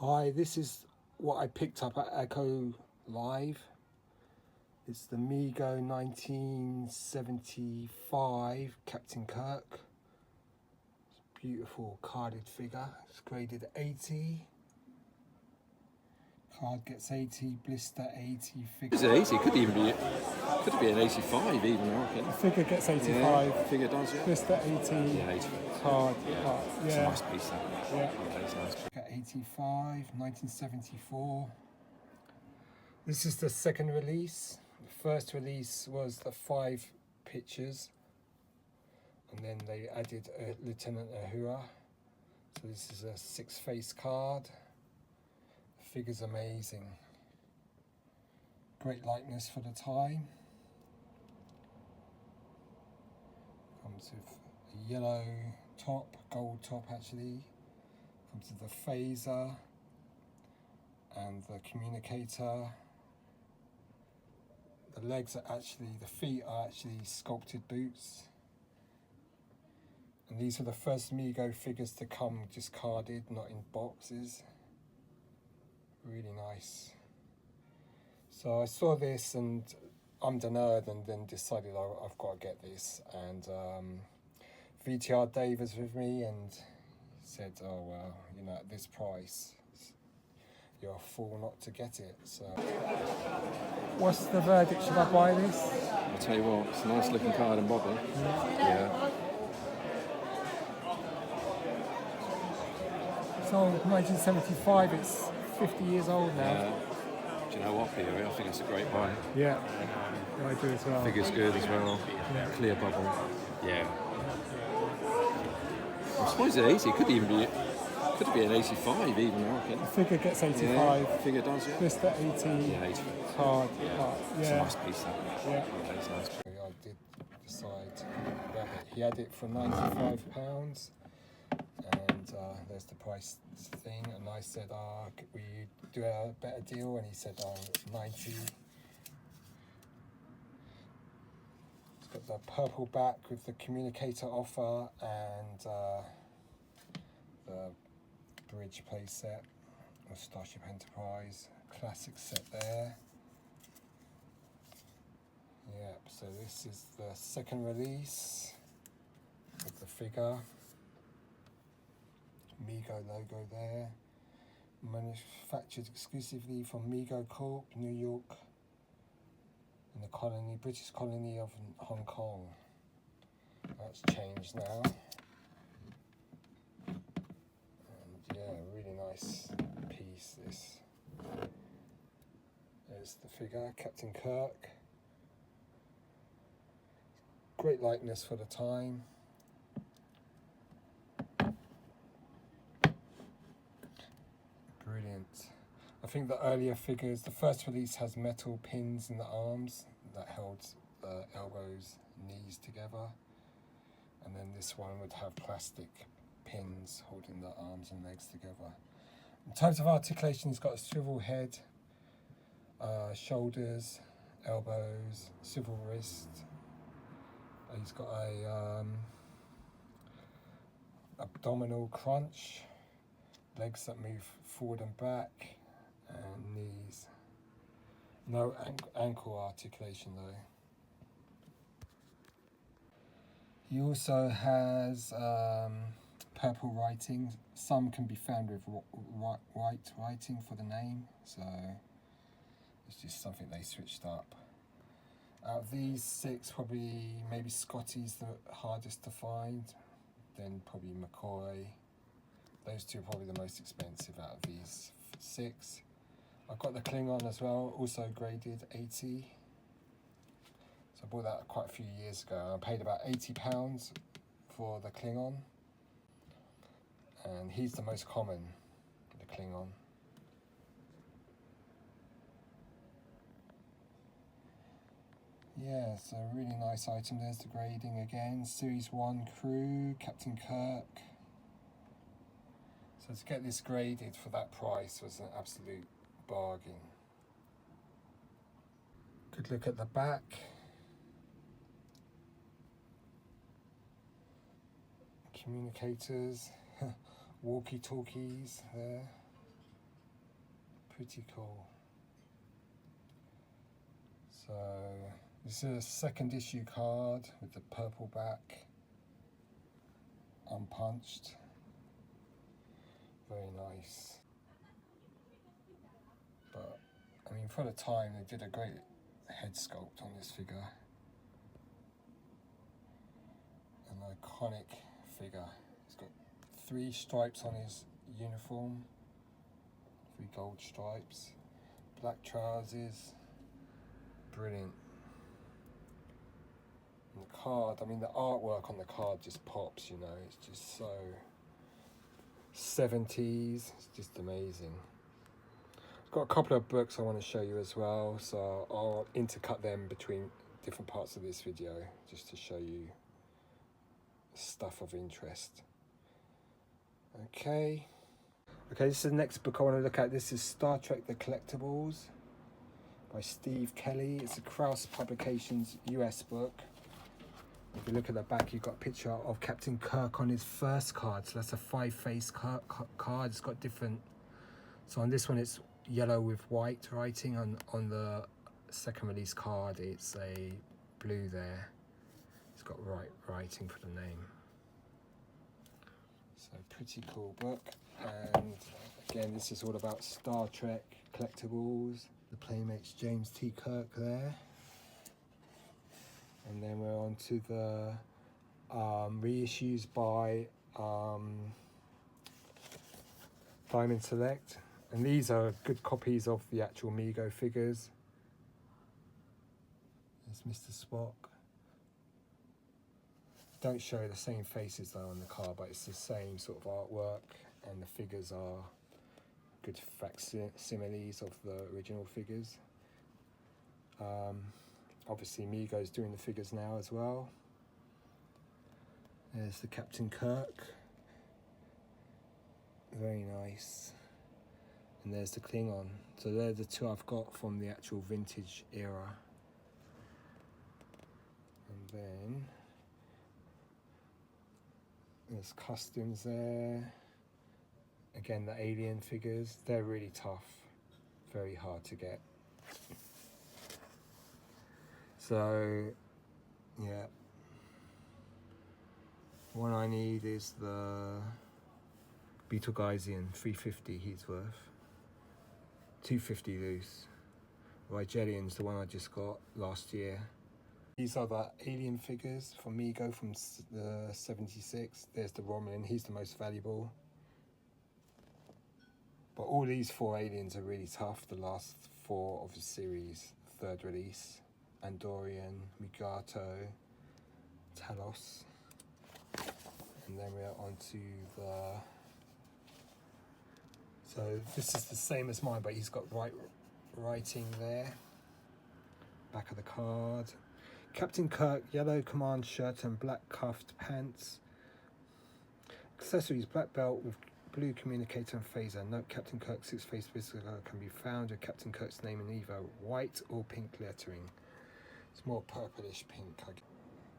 Hi, this is what I picked up at Echo Live. It's the Mego 1975 Captain Kirk. It's a beautiful carded figure. It's graded 80. Card gets 80, blister 80, figure. It's 80, could even be an 85 even, I reckon. The figure gets 85. Yeah, figure does, yeah. Blister 80. Yeah, 80. Card. Yeah. It's a nice piece, that. Yeah. It's nice. 85, 1974. This is the second release. The first release was the 5 pictures, and then they added Lieutenant Uhura. So this is a 6-face card. The figure's amazing. Great likeness for the time. Comes with a yellow top, gold top actually. Comes with the phaser and the communicator. The legs are the feet are actually sculpted boots. And these are the first Mego figures to come just carded, not in boxes. Really nice. So I saw this and I'm the nerd, and then decided I've got to get this. And VTR Dave was with me and he said, oh well, you know, at this price, you're a fool not to get it. So what's the verdict? Should I buy this? I'll tell you what, it's a nice looking card and bobber. Yeah. It's old, 1975, it's 50 years old now. Yeah. Do you know what, Peter? I think it's a great buy. Yeah, I do as well. Figure's good as well. Yeah. Clear bubble. Yeah. I suppose at 80 could be an 85 even, I reckon. The figure gets 85. Yeah, figure does, yeah. Blister 80. Yeah, 80. Card. Yeah. It's a nice piece, that. Yeah. It's nice. I did decide to grab it. He had it for £95, and there's the price thing. And I said, could we do a better deal? And he said, 90. It's got the purple back with the communicator offer and the bridge play set of Starship Enterprise. Classic set there. Yep, so this is the second release with the figure. Mego logo there. Manufactured exclusively from Mego Corp, New York, in the British colony of Hong Kong. That's changed now. And yeah, really nice piece this. There's the figure, Captain Kirk. Great likeness for the time. Brilliant. I think the earlier figures, the first release has metal pins in the arms that held the elbows, knees together. And then this one would have plastic pins holding the arms and legs together. In terms of articulation, he's got a swivel head, shoulders, elbows, swivel wrist. He's got a abdominal crunch, legs that move forward and back, and knees. No ankle articulation though. He also has purple writing. Some can be found with white writing for the name, so it's just something they switched up. Out of these 6, probably maybe Scotty's the hardest to find, then probably McCoy. Those 2 are probably the most expensive out of these 6. I've got the Klingon as well, also graded 80. So I bought that quite a few years ago. I paid about £80 for the Klingon. And he's the most common, the Klingon. Yeah, so really nice item. There's the grading again. Series 1 crew, Captain Kirk. So to get this graded for that price was an absolute bargain. Good look at the back. Communicators, walkie-talkies there. pretty cool. So this is a second issue card with the purple back, unpunched. Very nice. But I mean, for the time, they did a great head sculpt on this figure. An iconic figure. He's got 3 stripes on his uniform, 3 gold stripes, black trousers. Brilliant. And the card, I mean, the artwork on the card just pops, you know, it's just so 70s, it's just amazing. I've got a couple of books I want to show you as well, so I'll intercut them between different parts of this video just to show you stuff of interest. Okay, this is the next book I want to look at. This is Star Trek The Collectibles by Steve Kelly. It's a Krause Publications US book. If you look at the back, you've got a picture of Captain Kirk on his first card. So that's a 5-face card. It's got different. So on this one, it's yellow with white writing. On the second release card, it's a blue there. It's got writing for the name. So pretty cool book. And again, this is all about Star Trek collectibles. The Playmates James T. Kirk there. And then we're on to the reissues by Diamond Select. And these are good copies of the actual Mego figures. There's Mr. Spock. Don't show the same faces though on the card, but it's the same sort of artwork, and the figures are good facsimiles of the original figures. Obviously Mego's doing the figures now as well. There's the Captain Kirk. Very nice. And there's the Klingon. So they're the 2 I've got from the actual vintage era. And then there's customs there. Again, the alien figures. They're really tough. Very hard to get. So, yeah. One I need is the Betelgeuse 350 he's worth. 250 loose. Rigelian's the one I just got last year. These are the alien figures from Mego from the 76. There's the Romulan, he's the most valuable. But all these 4 aliens are really tough. The last 4 of the series, 3rd release. Andorian, Mugato, Talos. And then we're on to the... So this is the same as mine, but he's got writing there. Back of the card. Captain Kirk, yellow command shirt and black cuffed pants. Accessories, black belt with blue communicator and phaser. Note Captain Kirk's 6-face visitor can be found with Captain Kirk's name in either white or pink lettering. It's more purplish pink.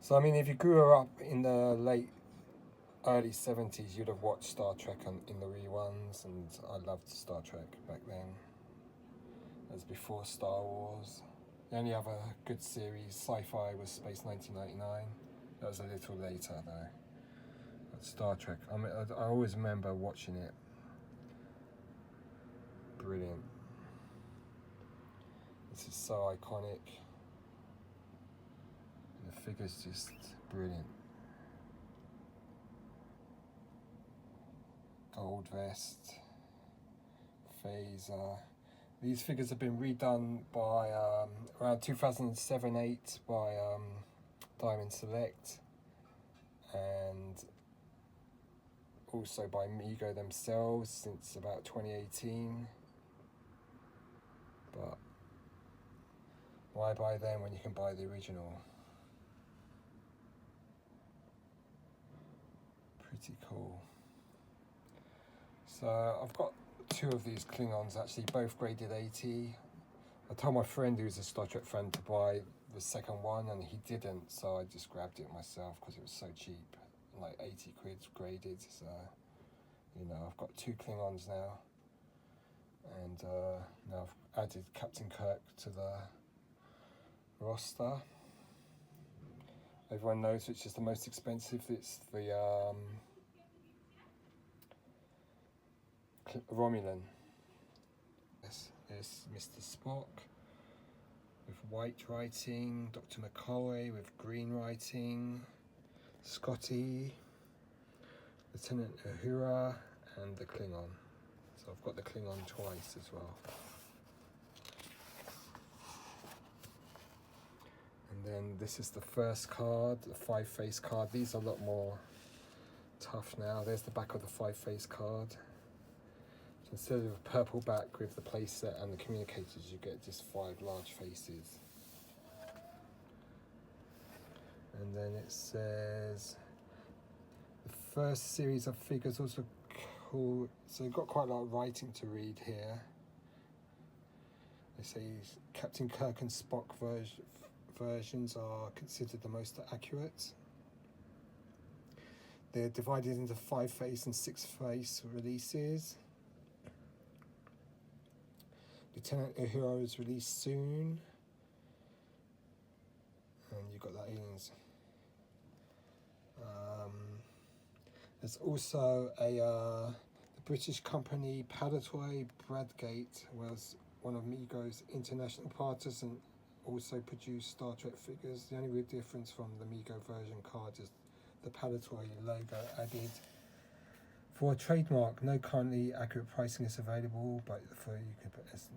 So I mean, if you grew up in the early 70s, you'd have watched Star Trek in the reruns, and I loved Star Trek back then. That was before Star Wars. The only other good series, sci-fi, was Space 1999. That was a little later though. But Star Trek, I mean, I always remember watching it. Brilliant. This is so iconic. And the figure's just brilliant. Gold vest, phaser. These figures have been redone by around 2007-8 by Diamond Select, and also by Mego themselves since about 2018. But why buy them when you can buy the original? Pretty cool. So I've got 2 of these Klingons actually, both graded 80. I told my friend who's a Star Trek fan to buy the second one, and he didn't, so I just grabbed it myself because it was so cheap, like 80 quid graded. So, you know, I've got 2 Klingons now. And now I've added Captain Kirk to the roster. Everyone knows which is the most expensive. It's the Romulan. Yes, it's Mr. Spock with white writing, Dr. McCoy with green writing, Scotty, Lieutenant Uhura, and the Klingon. So I've got the Klingon twice as well. And then this is the first card, the 5-face card. These are a lot more tough now. There's the back of the 5-face card. So instead of a purple back with the playset and the communicators, you get just 5 large faces. And then it says the first series of figures also cool. So you've got quite a lot of writing to read here. They say Captain Kirk and Spock versions are considered the most accurate. They're divided into 5-face and 6-face releases. Lieutenant Uhura is released soon. And you've got the aliens. There's also the British company Palatoy Bradgate was one of Mego's international partners and also produced Star Trek figures. The only real difference from the Mego version card is the Palatoy logo added. For a trademark, no currently accurate pricing is available, but it's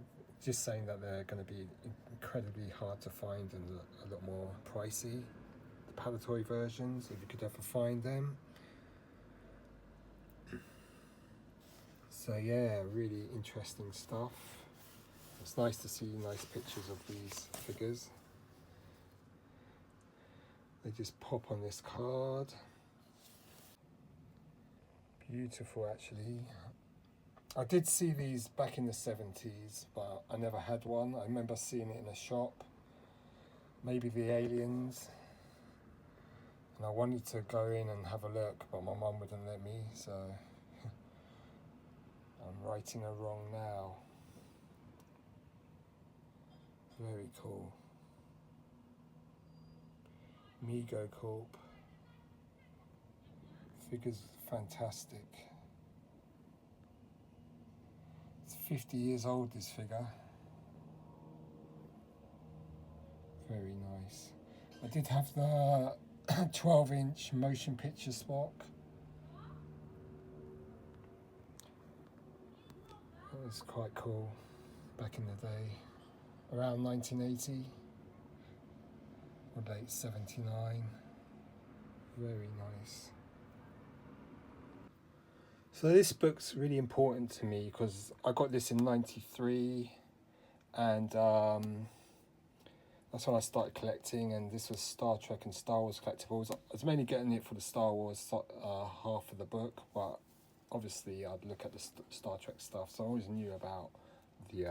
just saying that they're going to be incredibly hard to find and a lot more pricey. The Palatoy versions, if you could ever find them. So yeah, really interesting stuff. It's nice to see nice pictures of these figures. They just pop on this card. Beautiful, actually. I did see these back in the 70s, but I never had one. I remember seeing it in a shop. Maybe the aliens. And I wanted to go in and have a look, but my mum wouldn't let me, so I'm righting her wrong now. Very cool. Mego Corp. Figure's fantastic. It's 50 years old, this figure. Very nice. I did have the 12-inch motion picture Spock. That was quite cool back in the day. Around 1980 or late 79. Very nice. So this book's really important to me because I got this in '93 and that's when I started collecting, and this was Star Trek and Star Wars collectibles. I was mainly getting it for the Star Wars half of the book, but obviously I'd look at the Star Trek stuff, so I always knew about the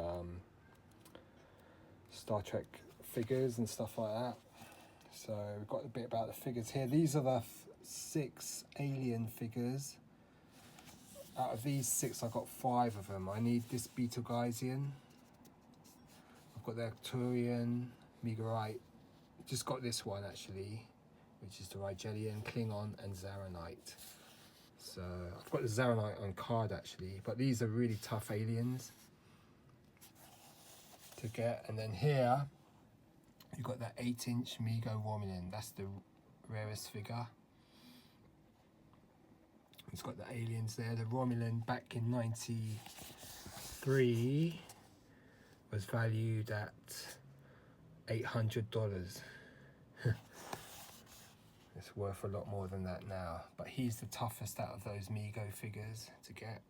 Star Trek figures and stuff like that. So we've got a bit about the figures here. These are the 6 alien figures. Out of these 6, I got 5 of them. I need this Betelgeuse. I've got the Arcturian, Megorite. Just got this one actually, which is the Rigelian, Klingon, and Zaranite. So I've got the Zaranite on card actually, but these are really tough aliens to get. And then here you've got that 8-inch Mego Romulan. That's the rarest figure. It's got the aliens there. The Romulan back in '93 was valued at $800. It's worth a lot more than that now, but he's the toughest out of those Mego figures to get.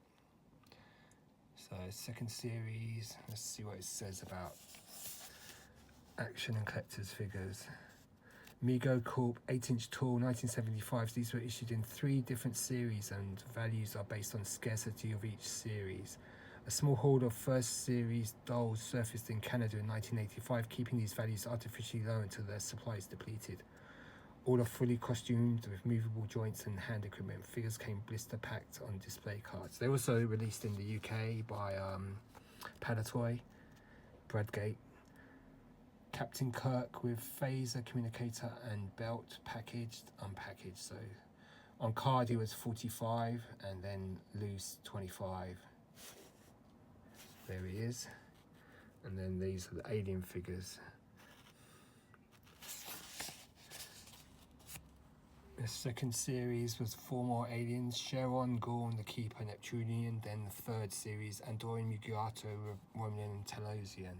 So second series, let's see what it says about action and collector's figures. Mego Corp 8-inch tall 1975. These were issued in 3 different series and values are based on scarcity of each series. A small horde of first series dolls surfaced in Canada in 1985, keeping these values artificially low until their supply is depleted. All are fully costumed with movable joints and hand equipment. Figures came blister packed on display cards. They also released in the UK by Palatoy, Bradgate, Captain Kirk with phaser, communicator and belt, packaged, unpackaged. So on card he was 45 and then loose 25. There he is. And then these are the alien figures. The second series was 4 more aliens: Charon, Gorn, the Keeper, Neptunian. Then the third series, Andorian, Mugiato, Romulan and Telosian.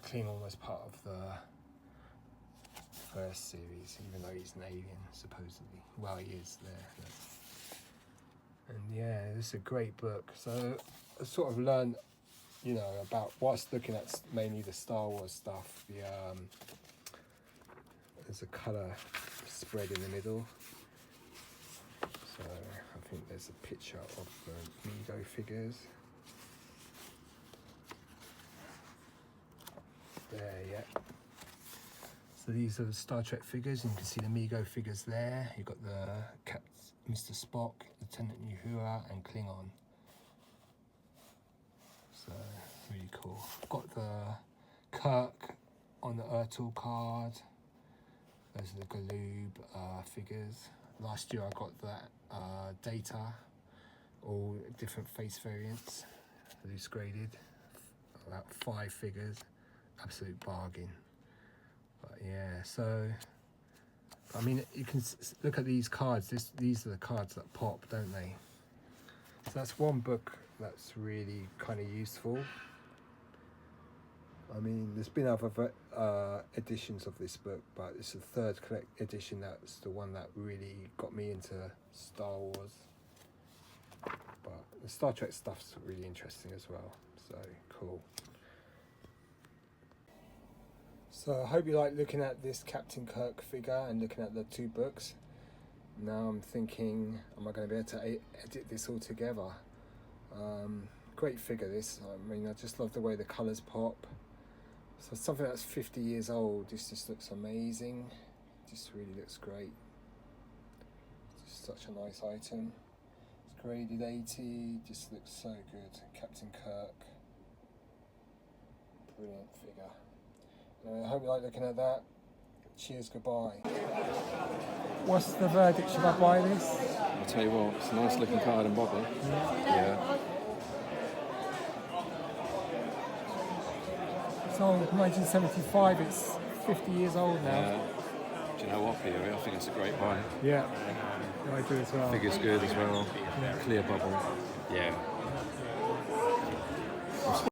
Klingon was part of the first series, even though he's an alien, supposedly. Well, he is there. And yeah, it's a great book. So I sort of learned, you know, about whilst looking at mainly the Star Wars stuff. There's a colour spread in the middle. So I think there's a picture of the Mego figures. There, yeah. So these are the Star Trek figures, and you can see the Mego figures there. You've got the Mr. Spock, Lieutenant Uhura, and Klingon. So really cool. I've got the Kirk on the Ertl card. Those are the Galoob figures. Last year I got that Data, all different face variants, loose graded. About 5 figures. Absolute bargain. But yeah, so I mean, you can look at these cards. These are the cards that pop, don't they? So that's one book that's really kind of useful. I mean, there's been other editions of this book, but it's the third edition. That's the one that really got me into Star Wars. But the Star Trek stuff's really interesting as well. So cool. So I hope you like looking at this Captain Kirk figure and looking at the 2 books. Now I'm thinking, am I going to be able to edit this all together? Great figure this. I mean, I just love the way the colours pop. So something that's 50 years old, this just looks amazing. Just really looks great. It's just such a nice item. It's graded 80, just looks so good. Captain Kirk. Brilliant figure. I hope you like looking at that. Cheers, goodbye. What's the verdict? Should I buy this? I'll tell you what, it's a nice looking card and bobby. Yeah. It's old, 1975, it's 50 years old now. Do you know what, Peter? I think it's a great buy. Yeah, I do as well. Figure's good as well. Yeah. Clear bubble. Yeah.